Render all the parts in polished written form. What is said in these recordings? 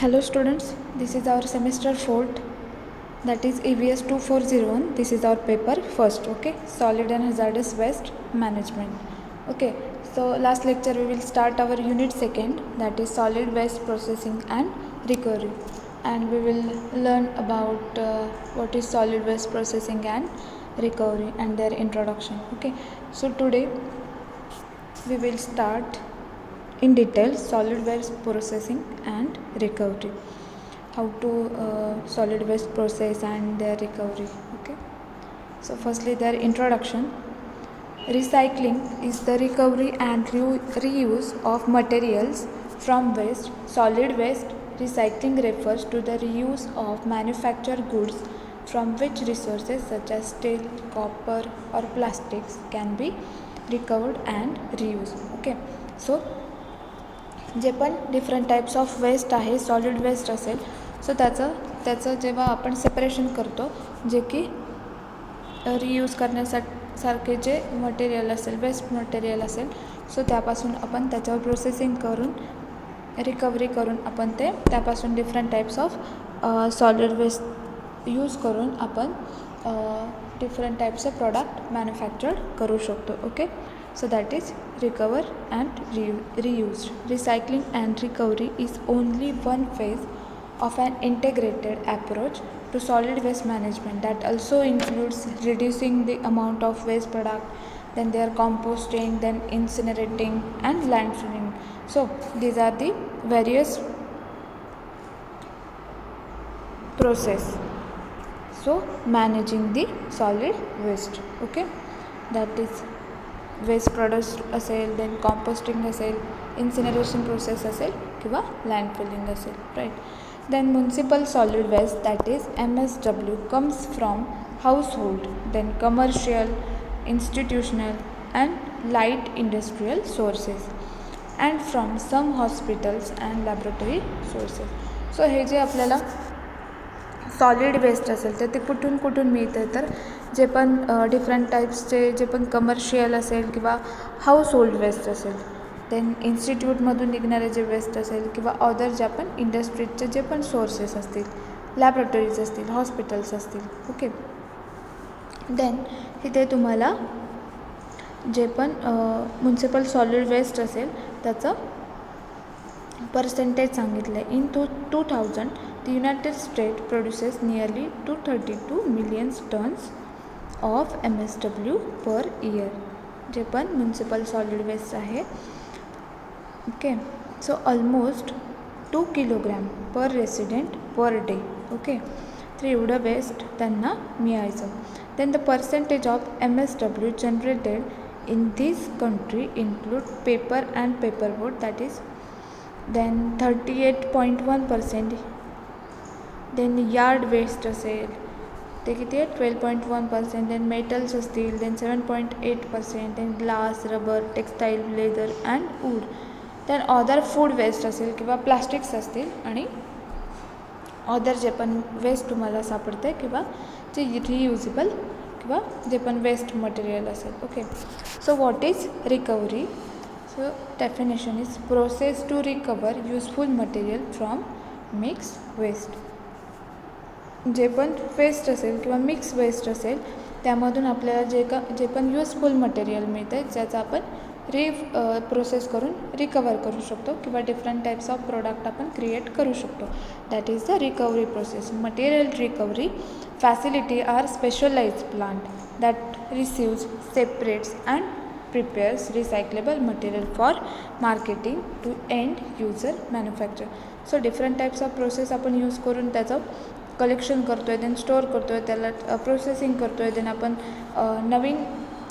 Hello students, this is our semester 4th, that is EVS 2401. This is our paper first, okay, solid and hazardous waste management. Okay, so last lecture we will start our unit 2nd, that is solid waste processing and recovery, and we will learn about what is solid waste processing and recovery and their introduction. Okay, so today we will start in detail solid waste processing and recovery, how to solid waste process and their recovery. Okay, so firstly their introduction. Recycling is the recovery and reuse of materials from waste. Solid waste recycling refers to the reuse of manufactured goods from which resources such as steel, copper or plastics can be recovered and reused. Okay, so जे पण different types of waste आहे, solid waste असेल, so त्याचं जेव्हा आपण separation करतो, जे की रियूज करण्यासारखे जे मटेरियल असेल, वेस्ट मटेरियल असेल, सो त्यापासून आपण त्याच्यावर प्रोसेसिंग करून रिकव्हरी करून आपण ते त्यापासून different types of solid waste use करून आपण डिफरंट टाईप्सचे प्रॉडक्ट मॅन्युफॅक्चर्ड करू शकतो. Okay, so that is recover and reused. Recycling and recovery is only one phase of an integrated approach to solid waste management that also includes reducing the amount of waste product, then their composting, then incinerating and landfilling. So these are the various process, so managing the solid waste. Okay, that is waste products असेल, then composting असेल, incineration process असेल किंवा landfilling असेल, right. Then municipal solid waste, that is MSW, comes from household, then commercial, institutional and light industrial sources and from some hospitals and laboratory sources. So हे जे आपल्याला solid waste असेल तर ते कुठून कुठून मिळतं, तर जे पण डिफरंट टाईप्सचे जे पण कमर्शियल असेल किंवा हाऊस होल्ड वेस्ट असेल, देन इन्स्टिट्यूटमधून निघणारे जे वेस्ट असेल किंवा अदर ज्या पण इंडस्ट्रीजचे जे पण सोर्सेस असतील, लॅबोरेटरीज असतील, हॉस्पिटल्स असतील. ओके, देन इथे तुम्हाला जे पण म्युन्सिपल सॉलिड वेस्ट असेल त्याचं पर्सेंटेज सांगितलं आहे. In 2000 the United States produces nearly 232 million tons of MSW per year, जे पण म्युन्सिपल सॉलिड वेस्ट आहे. Okay, so almost 2 kilogram per resident per day. Okay, तर एवढं वेस्ट त्यांना मिळायचं. Then the percentage of MSW generated in this country include paper and paperboard, that is then 38.1%. Then yard waste असेल ते किती आहे, 12.1%. Then metals असतील, then 7.8%. Then glass, rubber, textile, leather and wood. Then other food waste असेल किंवा plastics असतील आणि other जे पण वेस्ट तुम्हाला सापडते किंवा जे रियुजेबल किंवा जे पण वेस्ट मटेरियल असेल. Okay, so what is recovery? So definition is process to recover useful material from mix waste. जे पण वेस्ट असेल किंवा मिक्स वेस्ट असेल त्यामधून आपल्याला जे पण युजफुल मटेरियल मिळतं आहे ज्याचा आपण प्रोसेस करून रिकवर करू शकतो किंवा डिफरंट टाईप्स ऑफ प्रोडक्ट आपण क्रिएट करू शकतो. That is the recovery process. Material recovery facility are specialised plant that receives, separates and prepares recyclable material for marketing to end user manufacture. So different types of process आपण use करून त्याचं collection करतो आहे, then store करतो आहे, त्याला processing करतो आहे, देन आपण नवीन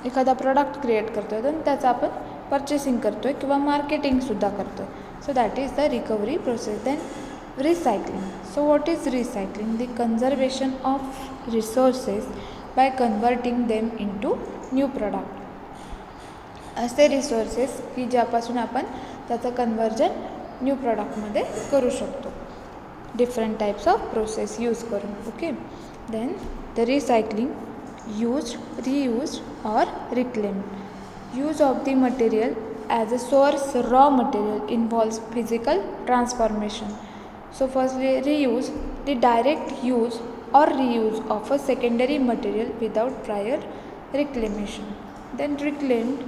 एखादा प्रोडक्ट क्रिएट करतो आहे, देन त्याचं आपण परचेसिंग करतो आहे किंवा मार्केटिंगसुद्धा करतो आहे. So that is the recovery process. Then recycling. So what is recycling? The conservation of resources by converting them into new product. असे रिसोर्सेस की ज्यापासून आपण त्याचं कन्व्हर्जन न्यू प्रोडक्टमध्ये करू शकतो different types of process use करून. Okay, then the recycling, use, reuse और reclaim. Use of the material as a source raw material involves physical transformation. So firstly, reuse, the direct use or reuse of a secondary material without prior reclamation. Then reclaimed,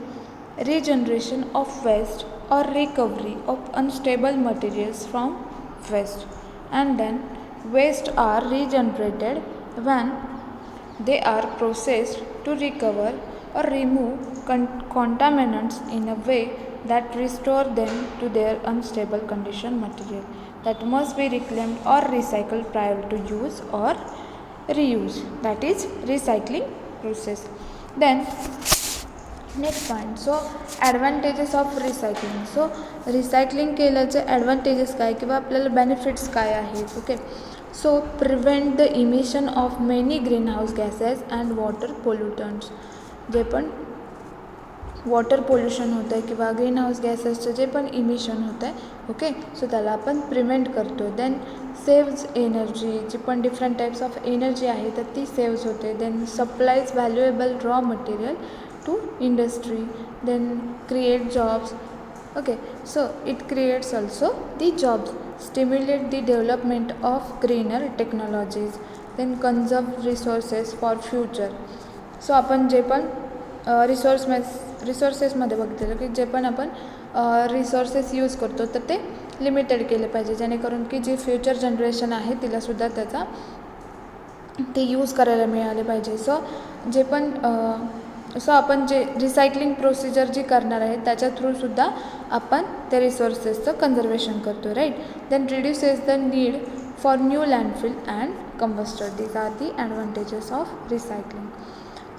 regeneration of waste or recovery of unstable materials from waste. And then waste are regenerated when they are processed to recover or remove contaminants in a way that restore them to their unstable condition material that must be reclaimed or recycled prior to use or reuse. That is recycling process. Then next point, so advantages of recycling. So recycling केल्याचे advantages काय किंवा आपल्याला benefits काय आहेत. Okay, so prevent the emission of many greenhouse gases and water pollutants. जे पण water pollution होतं आहे किंवा ग्रीन हाऊस गॅसेसचं जे पण इमिशन होतं आहे, ओके, सो त्याला आपण प्रिव्हेंट करतो. देन सेव्ज एनर्जी, जी पण डिफरंट टाईप्स ऑफ एनर्जी आहे तर ती सेव्ज होते. Then supplies valuable raw material to industry, then create jobs. Okay, so it creates also the jobs, stimulate the development of greener technologies, then conserve resources for future. So आपण जे पण रिसोर्सेसमध्ये बघितलेलं की जे पण आपण रिसोर्सेस यूज करतो तर ते लिमिटेड केले पाहिजे, जेणेकरून की जी फ्युचर जनरेशन आहे तिलासुद्धा त्याचा ते यूज करायला मिळाले पाहिजे. सो जे पण आपण जे रिसायकलिंग प्रोसिजर जी करणार आहे त्याच्या थ्रूसुद्धा आपण त्या रिसोर्सेसचं कन्झर्वेशन करतो, right. Then reduces the need for new landfill and combustor. These are the advantages of recycling.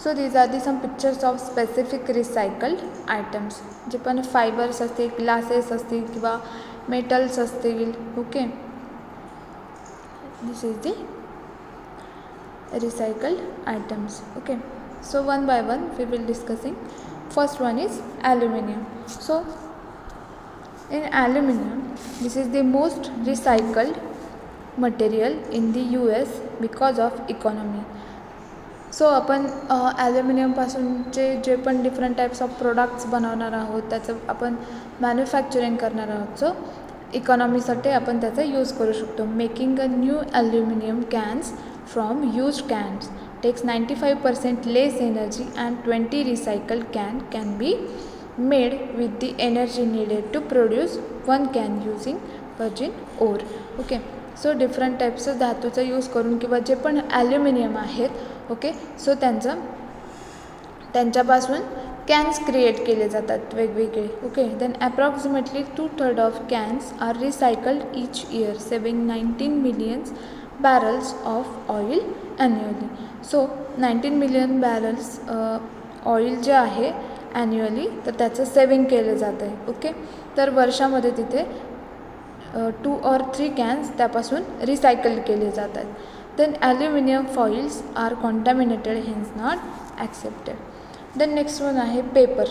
So these are the some pictures of specific recycled items. जे पण फायबर्स असतील, ग्लासेस असतील किंवा मेटल्स असतील. Okay, this is the recycled items. Okay, so one by one we will discussing. First one is aluminum. So in aluminum, this is the most recycled material in the US because of economy. So आपण ॲल्युमिनियमपासूनचे जे पण different types of products बनवणार आहोत त्याचं आपण manufacturing करणार आहोत. So इकॉनॉमीसाठी आपण त्याचा यूज करू शकतो. Making a new aluminium cans from used cans takes 95% less energy and 20 recycled can be made with the energy needed to produce one can using virgin ore. Okay, so different types धातूचा use करून किंवा जे पण aluminium आहेत, okay, सो त्यांच्यापासून cans create केले जातात वेगवेगळे. Okay, then approximately 2/3 of cans are recycled each year, saving 19 millions barrels of oil annually. So 19 million barrels oil जे आहे ॲन्युअली तर त्याचं सेविंग केलं जातं आहे. ओके, तर वर्षामध्ये तिथे 2 or 3 कॅन्स त्यापासून रिसायकल केले जातात. Then aluminium foils are contaminated, hence not accepted. Then next one आहे paper.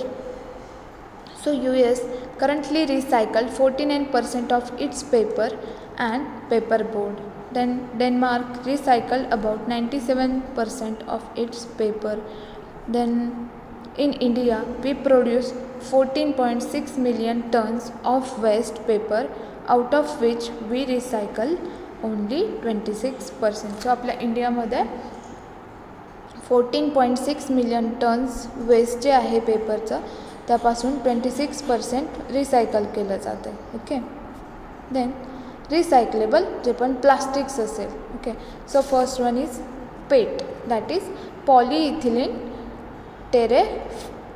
So US currently recycled 49% of its paper and paperboard. Then Denmark recycled about 97% of its paper. Then in India we produce 14.6 million tons of waste paper, out of which we recycle only 26%. So आपल्या इंडियामध्ये 14.6 million tonnes waste जे आहे पेपरचं त्यापासून 26% recycle केलं जातं आहे. Okay, then recyclable जे पण प्लास्टिक्स असेल. Okay, so first one is PET, that is polyethylene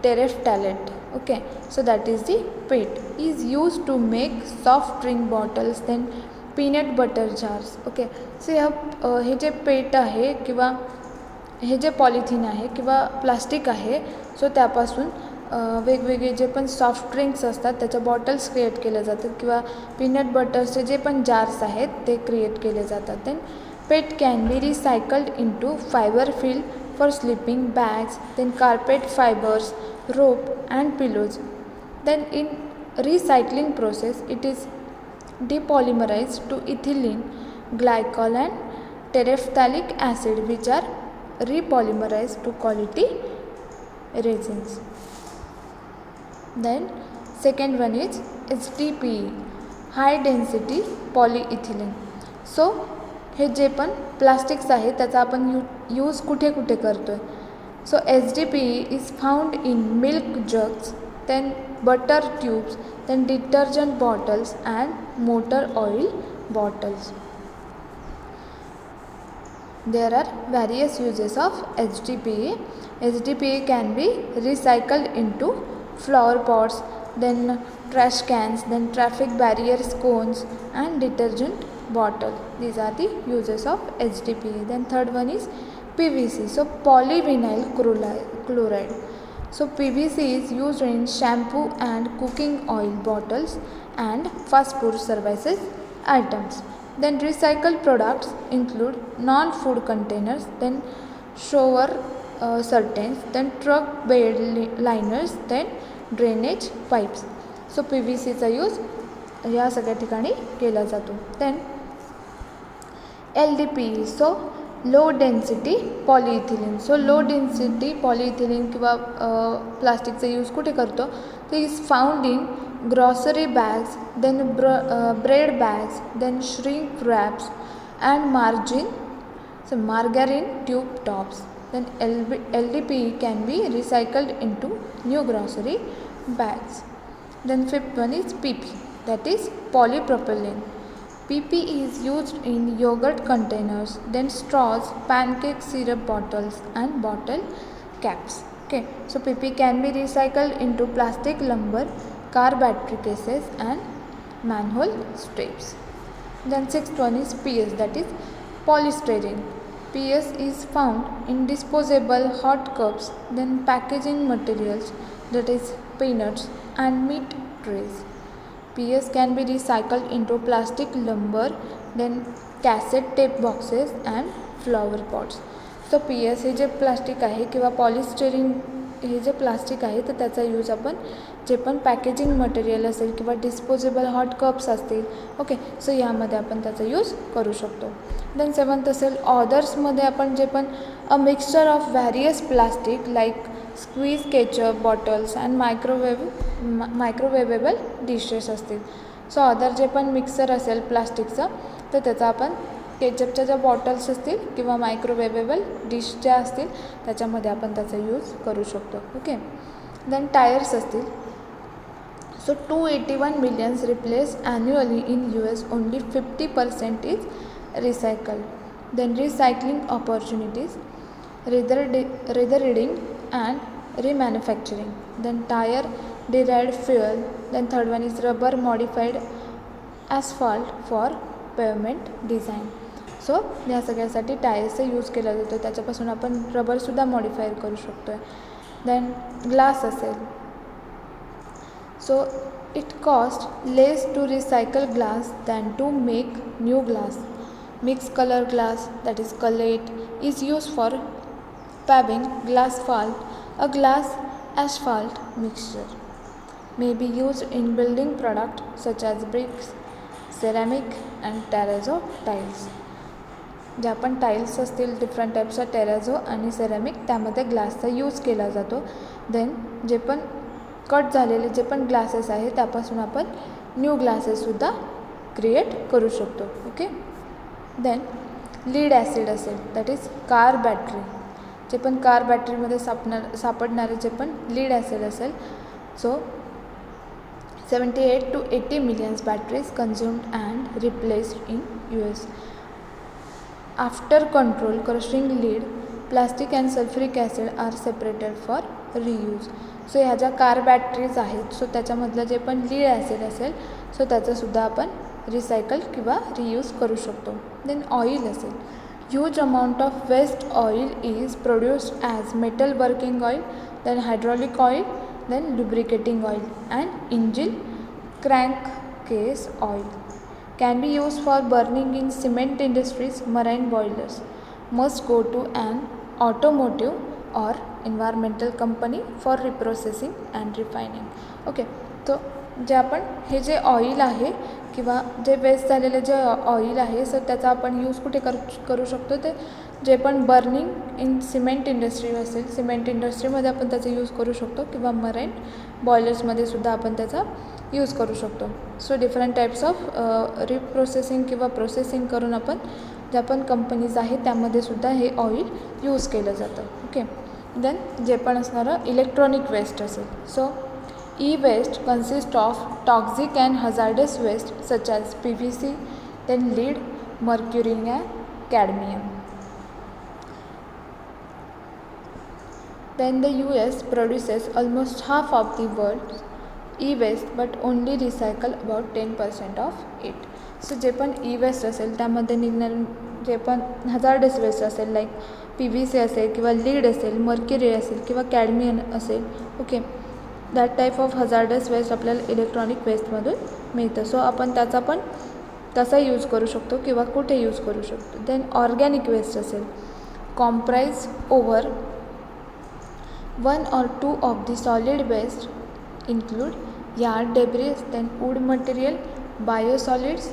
terephthalate. Okay, so that is the PET is use to make soft drink bottles, then peanut butter jars. Okay, so हे जे पेट आहे किंवा हे जे polythene आहे किंवा plastic आहे, so त्यापासून वेगवेगळे जे पण सॉफ्ट ड्रिंक्स असतात त्याच्या बॉटल्स क्रिएट केल्या जातात किंवा पीनट बटरचे जे पण जार्स आहेत ते क्रिएट केले जातात. Then PET can be recycled into fibre fill for sleeping bags, then carpet fibres, rope and pillows. Then in recycling process it is depolymerised to ethylene glycol and terephthalic acid which are repolymerized to quality resins. Then second one is HDPE, high density polyethylene. So हे जे पण plastics आहे त्याचा आपण use कुठे कुठे करतो आहे. So HDPE is found in milk jugs, then butter tubes, then detergent bottles and motor oil bottles. There are various uses of HDPE. HDPE can be recycled into flower pots, then trash cans, then traffic barriers cones and detergent bottle. These are the uses of HDPE. Then third one is PVC, so polyvinyl chloride. So PVC is used in shampoo and cooking oil bottles and fast food services items. Then recycled products include non-food containers, then shower curtains, then truck bed liners, then drainage pipes. So PVC चा use या सगळ्या ठिकाणी केला जातो. Then LDPE, so low density polyethylene. So low density polyethylene किंवा प्लास्टिकचा use कुठे करतो, ते is found in grocery bags, then bread bags, then shrink wraps and margarine tube tops. Then LDPE can be recycled into new grocery bags. Then fifth one is PP, that is polypropylene. PP is used in yogurt containers, then straws, pancake syrup bottles and bottle caps. Okay, so PP can be recycled into plastic lumber, car battery cases and manhole strips. Then sixth one is PS, that is polystyrene. PS is found in disposable hot cups, then packaging materials, that is peanuts and meat trays. PS can be recycled into plastic lumber, then cassette tape boxes and flower pots. So PS हे जे plastic आहे किंवा polystyrene हे जे plastic आहे तर त्याचा use आपण जे पण पॅकेजिंग मटेरियल असेल किंवा डिस्पोजेबल हॉट कप्स असतील, ओके, सो यामध्ये आपण त्याचा यूज करू शकतो. देन सेवन्थ असेल ऑदर्समध्ये आपण जे पण a mixture of various plastic like squeeze ketchup bottles and microwaveable dishes असतील. सो अदर जे पण मिक्सर असेल प्लास्टिकचं तर त्याचा आपण केचपच्या ज्या बॉटल्स असतील किंवा मायक्रोवेवेबल डिश ज्या असतील त्याच्यामध्ये आपण त्याचा यूज करू शकतो. ओके, देन टायर्स असतील. So 281 millions replace annually in US, only 50% is recycled. Then recycling opportunities, reading and remanufacturing. Then tire derived fuel. Then third one is rubber modified asphalt for pavement design. So या सगळ्यासाठी टायर्सचा use केला जातो, त्याच्यापासून आपण रबरसुद्धा modify करू शकतो आहे. Then glass असेल. So it cost less to recycle glass than to make new glass. Mixed color glass, that is collate, is used for paving asphalt. A glass asphalt mixture may be used in building products such as bricks, ceramic and terrazzo tiles. जे आपण tiles असतील different टाईप्सच्या टेराझो आणि ceramic त्यामध्ये ग्लासचा use केला जातो. Then जे पण cut झालेले जे पण ग्लासेस आहे त्यापासून आपण न्यू ग्लासेससुद्धा क्रिएट करू शकतो. ओके, देन लीड ॲसिड असेल, दॅट इज कार बॅटरी. जे पण कार बॅटरीमध्ये सापडणारे जे पण लीड ॲसिड असेल. So 78 to 80 million batteries consumed and replaced in US. After control crushing lead, plastic and sulfuric acid are separated for reuse. So ह्या ज्या car batteries आहेत so त्याच्यामधलं जे पण लीड ॲसिड असेल सो त्याचंसुद्धा आपण रिसायकल किंवा रियूज करू शकतो. देन ऑइल असेल. Huge amount of waste oil is produced as metal working oil, then hydraulic oil, then lubricating oil and engine crankcase oil. Can be used for burning in cement industries. Marine boilers must go to an automotive or environmental company for reprocessing and refining. Okay, तो जे आपण हे जे oil आहे किंवा जे waste झालेले जे ऑइल आहे सो त्याचा आपण यूज कुठे करू शकतो, ते जे पण बर्निंग इन सिमेंट इंडस्ट्री असेल सिमेंट इंडस्ट्रीमध्ये आपण त्याचा यूज करू शकतो किंवा मराईन बॉयलर्समध्ये सुद्धा आपण त्याचा यूज करू शकतो. So different types of reprocessing किंवा प्रोसेसिंग करून आपण ज्या पण कंपनीज आहेत त्यामध्ये सुद्धा हे ऑइल यूज केलं जातं. ओके. देन जे पण असणारं इलेक्ट्रॉनिक वेस्ट असेल. So e waste consist of toxic and hazardous waste such as PVC, then lead, mercury and cadmium. Then the US produces almost half of the world's e-waste but only recycle about 10% of it. So जे पण e-waste असेल त्यामध्ये निघणार जे पण hazardous waste असेल like PVC असेल किंवा लीड असेल, मर्क्युरी असेल किंवा कॅडमियम असेल. Okay. That type of hazardous waste आपल्याला इलेक्ट्रॉनिक वेस्टमधून मिळतं. सो आपण त्याचा पण कसा यूज करू शकतो किंवा कुठे यूज करू शकतो. देन ऑर्गॅनिक वेस्ट असेल comprise over 1 or 2 of the solid waste include yard debris, then wood material, biosolids,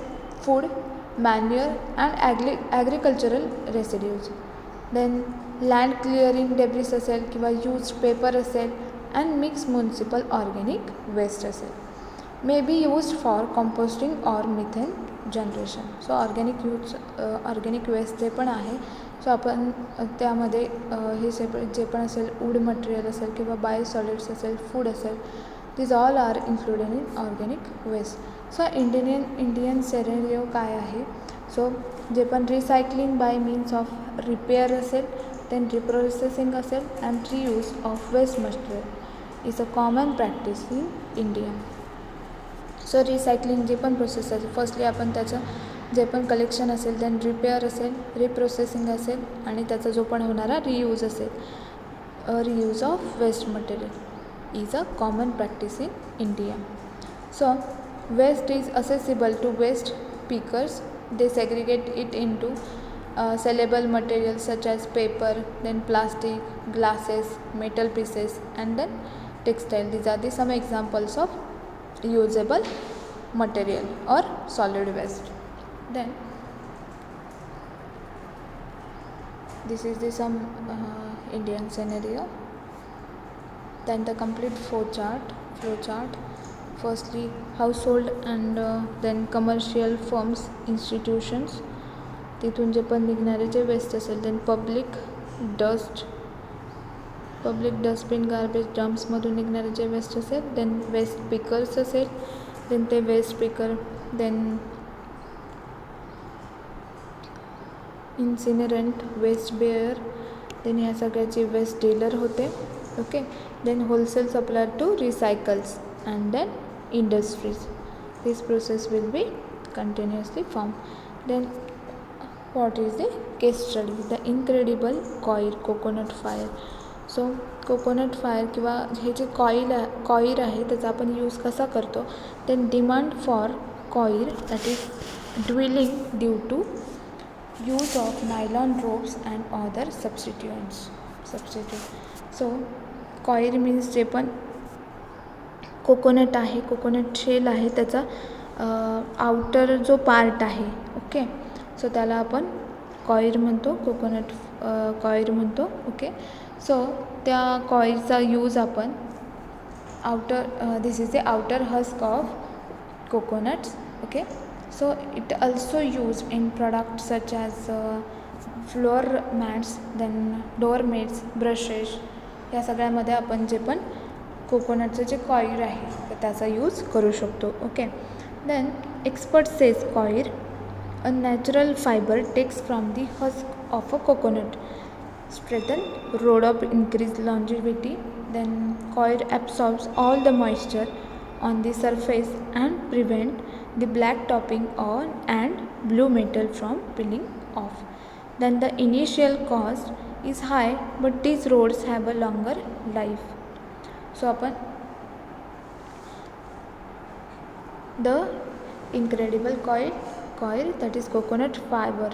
food, manure and agricultural residues. Then land clearing debris असेल किंवा used paper असेल and mixed municipal organic waste असेल. May be used for composting or methane generation. So organic waste जे पण आहे so आपण त्यामध्ये हे सेपरेट जे पण असेल वूड मटेरियल असेल किंवा बायोसॉलिड्स असेल, फूड असेल, these all are included in organic waste. So Indian scenario काय आहे. सो जे पण recycling by means of repair असेल, देन रिप्रोसेसिंग असेल and reuse of waste material is a common practice in India. So recycling जे पण प्रोसेस असेल फर्स्टली आपण त्याचं जे पण कलेक्शन असेल, देन रिपेअर असेल, रिप्रोसेसिंग असेल आणि त्याचा जो पण होणारा रियूज असेल, reuse of waste material is a common practice in India. So waste is accessible to waste pickers. They segregate it into sellable materials such as paper, then plastic, glasses, metal pieces and then textile. These are the some examples of usable material or solid waste. Then this is the some Indian scenario. Then the complete flow chart. Firstly household and then commercial firms, institutions, तिथून जे पण निघणारे जे waste असेल, then public dustbin garbage डम्प्समधून निघणारे जे waste असेल, देन वेस्ट पिकर्स असेल, देन ते waste picker, then incinerant, waste bear, then ह्या सगळ्याची वेस्ट डीलर होते. Okay. Then wholesale supplier to recycles and then industries. This process will be continuously form. Then what is the case study, the incredible coir coconut fire. So coconut fire किंवा हे जे coir आहे त्याचा आपण use कसा करतो. Then demand for coir that is dwindling due to use of nylon ropes and other substitute. So coir means जे पण कोकोनट आहे, कोकोनट शेल आहे, त्याचा आउटर जो पार्ट आहे. ओके. सो त्याला आपण कॉयर म्हणतो, कोकोनट कॉयर म्हणतो. ओके. सो त्या कॉयरचा यूज आपण this is the outer husk of coconuts. Okay. So it also use in product such as floor mats, then door mats, brushes, या सगळ्यामध्ये आपण जे पण कोकोनटचं जे कॉयर आहे तर त्याचा यूज करू शकतो. Okay. Then expert says coir a natural fiber takes from the husk of a coconut, strengthen road of increased longevity. Then coir absorbs all the moisture on the surface and prevent the black topping on and blue metal from peeling off. Then the initial cost is high but these rods have a longer life. So आपण the incredible coir that is coconut fiber.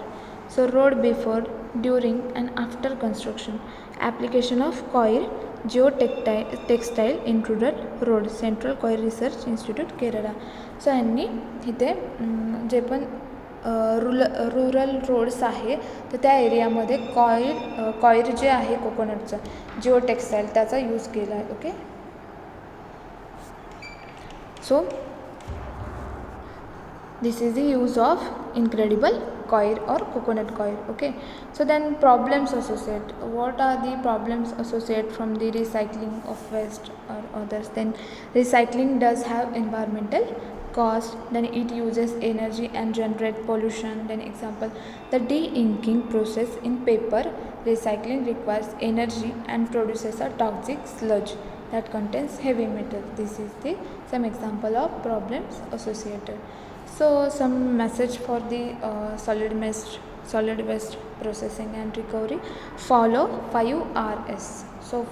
So road before, during and after construction. Application of coir geotextile intruded road. Central Coir Research Institute, Kerala. So ह्यांनी इथे जे पण rural roads आहे तर त्या एरियामध्ये coir जे आहे कोकोनटचं जिओ टेक्स्टाईल त्याचा यूज केला आहे. Okay. So This is the use of incredible coir or coconut coir. Okay, so then problems associated. What are the problems associated from the recycling of waste or others? Then recycling does have environmental cost, then it uses energy and generate pollution. Then example, the de-inking process in paper recycling requires energy and produces a toxic sludge that contains heavy metal. This is the some example of problems associated. So some message for the solid waste processing and recovery. Follow 5Rs. So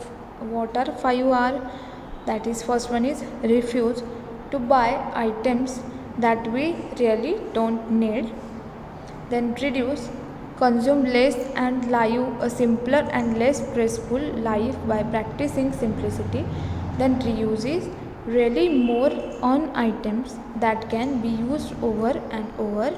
what are 5R? That is, first one is refuse to buy items that we really don't need. Then reduce, consume less and live a simpler and less stressful life by practicing simplicity. Then reuse is really more on items that can be used over and over.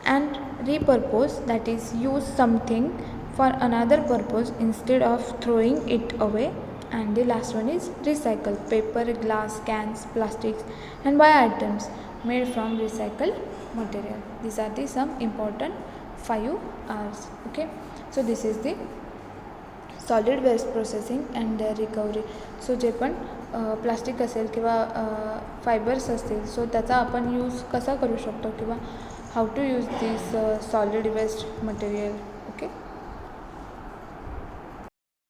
And repurpose, that is, use something for another purpose instead of throwing it away. And the last one is recycle, paper, glass, cans, plastics, and buy items made from recycled material. These are the some important 5Rs. Okay, so this is the solid waste processing and recovery. So जे पण plastic असेल किंवा fibres असतील, so त्याचा आपण use कसा करू शकतो किंवा how to use this solid waste material